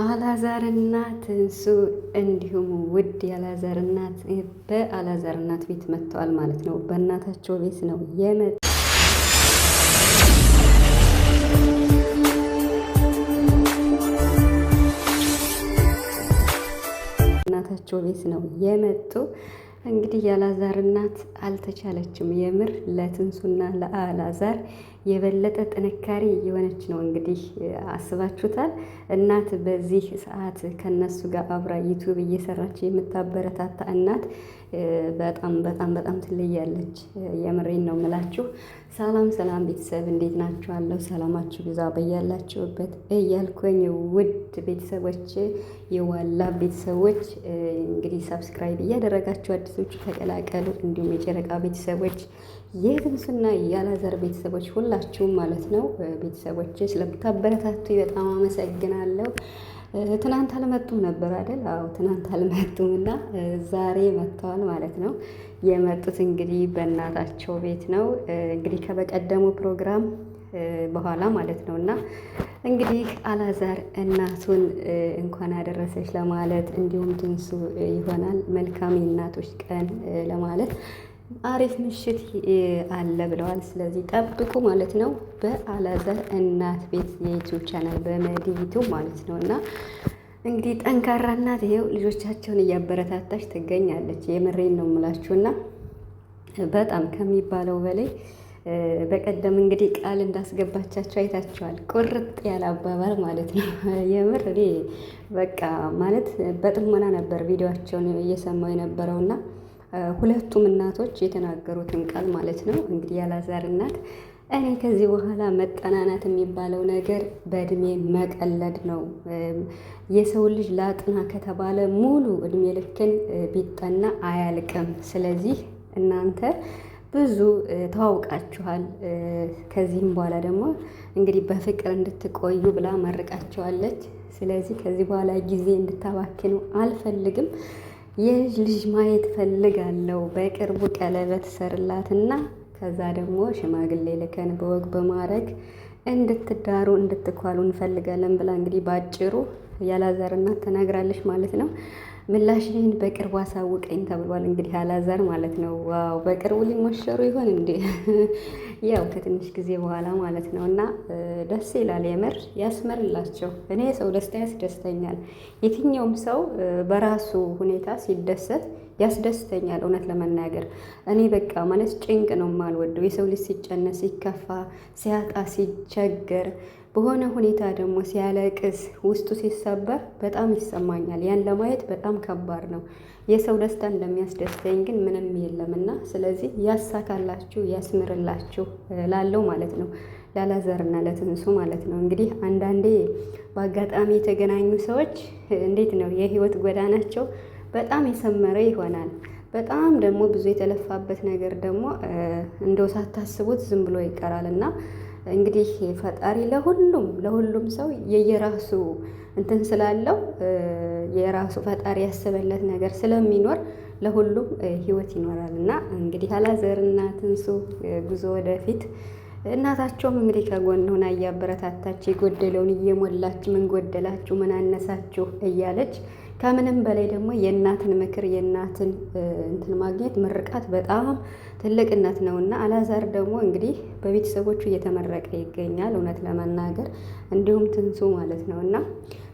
አላዛርና ትንሱ እንዲሁም ውድ የአላዛር እናት በአላዛር እናት ቤት መጥተዋል ማለት ነው። በእናታቸው ቤት ነው እናታቸው ቤት ነው የመጡ። እንግዲህ የአላዛር እናት አልተቻለችም። የምር ለትንሱና ለአላዛር የበለጠ ጥንካሬ የሆነች ነው። እንግዲህ አስባችሁታል። እናት በዚህ ሰዓት ከነሱ ጋር አብራ ዩቲዩብ እየሰራች የምታበረታታ እናት በጣም በጣም በጣም ትለያለች። የምሬን ነው የምላችሁ። ሰላም ሰላም ቤተሰብ እንዴት ናችኋለሁ? ሰላማችሁ ብዛ በያላችሁበት እያልኩኝ ውድ ቤተሰቦች የዋላ ቤተሰቦች እንግዲህ ሰብስክራይብ እያደረጋችሁ አዲሶቹ ተቀላቀሉ። እንዲሁም የጨረቃ ቤተሰቦች የትንሱና የአላዛር ቤተሰቦች ሁላችሁም ማለት ነው ቤተሰቦች ስለምታበረታቱ በጣም አመሰግናለሁ። ትናንት አልመጡም ነበር አይደል? አዎ ትናንት አልመጡም እና ዛሬ መጥተዋል ማለት ነው። የመጡት እንግዲህ በእናታቸው ቤት ነው እንግዲህ ከበቀደሙ ፕሮግራም በኋላ ማለት ነው። እና እንግዲህ አላዛር እናቱን እንኳን አደረሰች ለማለት እንዲሁም ትንሱ ይሆናል መልካም የእናቶች ቀን ለማለት አሪፍ ምሽት አለ ብለዋል። ስለዚህ ጠብቁ ማለት ነው። በአላዛር እናት ቤት የዩቲዩብ ቻናል በመዲቱ ማለት ነው። እና እንግዲህ ጠንካራ እናት ይሄው ልጆቻቸውን እያበረታታች ትገኛለች። የምሬን ነው የምላችሁና በጣም ከሚባለው በላይ በቀደም እንግዲህ ቃል እንዳስገባቻቸው አይታችኋል። ቁርጥ ያለ አባባል ማለት ነው። የምር እኔ በቃ ማለት በጥሞና ነበር ቪዲዮቸውን እየሰማው የነበረውና ሁለቱም እናቶች የተናገሩትን ቃል ማለት ነው። እንግዲህ የአላዛር እናት እኔ ከዚህ በኋላ መጠናናት የሚባለው ነገር በእድሜ መቀለድ ነው። የሰው ልጅ ላጥና ከተባለ ሙሉ እድሜ ልክን ቢጠና አያልቅም። ስለዚህ እናንተ ብዙ ተዋውቃችኋል። ከዚህም በኋላ ደግሞ እንግዲህ በፍቅር እንድትቆዩ ብላ መርቃቸዋለች። ስለዚህ ከዚህ በኋላ ጊዜ እንድታባክኑ አልፈልግም። የልጅ ልጅ ማየት ፈልጋለሁ። በቅርቡ ቀለበት ሰርላትና ከዛ ደግሞ ሽማግሌ ልከን በወግ በማድረግ እንድትዳሩ እንድትኳሉ እንፈልጋለን ብላ እንግዲህ ባጭሩ የአላዛር እናት ተናግራለች ማለት ነው። ምላሽህን በቅርቡ አሳውቀኝ ተብሏል። እንግዲህ አላዛር ማለት ነው። ዋው በቅርቡ ሊሞሸሩ ይሆን እንዴ? ያው ከትንሽ ጊዜ በኋላ ማለት ነው። እና ደስ ይላል። የምር ያስመርላቸው። እኔ የሰው ደስታ ያስደስተኛል። የትኛውም ሰው በራሱ ሁኔታ ሲደሰት ያስደስተኛል። እውነት ለመናገር እኔ በቃ ማለት ጭንቅ ነው የማልወደው። የሰው ልጅ ሲጨነስ፣ ሲከፋ፣ ሲያጣ፣ ሲቸገር በሆነ ሁኔታ ደግሞ ሲያለቅስ ውስጡ ሲሰበር በጣም ይሰማኛል። ያን ለማየት በጣም ከባድ ነው። የሰው ደስታ እንደሚያስደስተኝ ግን ምንም የለምና ስለዚህ ያሳካላችሁ ያስምርላችሁ ላለው ማለት ነው። ለአላዛርና ለትንሱ ማለት ነው። እንግዲህ አንዳንዴ በአጋጣሚ የተገናኙ ሰዎች እንዴት ነው የህይወት ጎዳናቸው በጣም የሰመረ ይሆናል። በጣም ደግሞ ብዙ የተለፋበት ነገር ደግሞ እንደው ሳታስቡት ዝም ብሎ ይቀራል እና እንግዲህ ፈጣሪ ለሁሉም ሰው የየራሱ እንትን ስላለው የራሱ ፈጣሪ ያሰበለት ነገር ስለሚኖር ለሁሉም ህይወት ይኖራል እና እንግዲህ አላዛርና ትንሱ ጉዞ ወደፊት እናታቸውም እንግዲህ ከጎን ሆና እያበረታታች የጎደለውን እየሞላች ምን ጎደላችሁ ምን አነሳችሁ እያለች ከምንም በላይ ደግሞ የእናትን ምክር የእናትን እንትን ማግኘት ምርቃት በጣም ትልቅነት ነውና አላዛር ደግሞ እንግዲህ በቤተሰቦቹ እየተመረቀ ይገኛል። እውነት ለመናገር እንዲሁም ትንሱ ማለት ነውና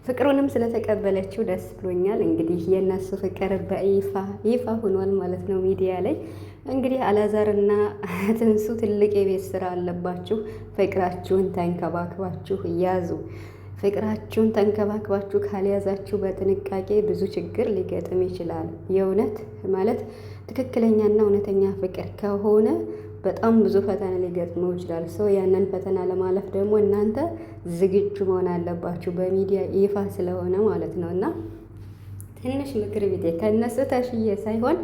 ፍቅሩንም ስለተቀበለችው ደስ ብሎኛል። እንግዲህ የእነሱ ፍቅር ይፋ ሆኗል ማለት ነው ሚዲያ ላይ። እንግዲህ አላዛርና ትንሱ ትልቅ የቤት ስራ አለባችሁ። ፍቅራችሁን ተንከባክባችሁ ያዙ። ፍቅራችሁን ተንከባክባችሁ ካልያዛችሁ በጥንቃቄ ብዙ ችግር ሊገጥም ይችላል። የእውነት ማለት ትክክለኛና እውነተኛ ፍቅር ከሆነ በጣም ብዙ ፈተና ሊገጥመው ይችላል። ሰው ያንን ፈተና ለማለፍ ደግሞ እናንተ ዝግጁ መሆን አለባችሁ። በሚዲያ ይፋ ስለሆነ ማለት ነው እና ትንሽ ምክር ቤቴ ከነሱ ተሽዬ ሳይሆን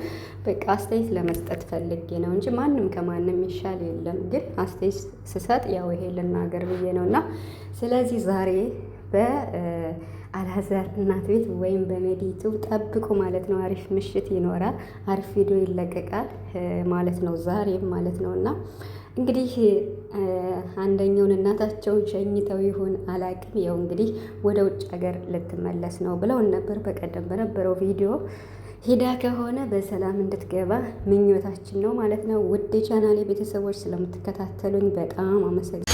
በቃ አስተያየት ለመስጠት ፈልጌ ነው እንጂ ማንም ከማንም ይሻል የለም። ግን አስተያየት ስሰጥ ያው ይሄ ልናገር ብዬ ነው እና ስለዚህ ዛሬ በአላዛር እናት ቤት ወይም በሜዲቱ ጠብቁ ማለት ነው። አሪፍ ምሽት ይኖራል። አሪፍ ቪዲዮ ይለቀቃል ማለት ነው ዛሬም ማለት ነው እና እንግዲህ አንደኛውን እናታቸውን ሸኝተው ይሆን አላቅም። ያው እንግዲህ ወደ ውጭ ሀገር ልትመለስ ነው ብለውን ነበር በቀደም በነበረው ቪዲዮ። ሂዳ ከሆነ በሰላም እንድትገባ ምኞታችን ነው ማለት ነው። ውድ ቻናሌ ቤተሰቦች ስለምትከታተሉኝ በጣም አመሰግናለሁ።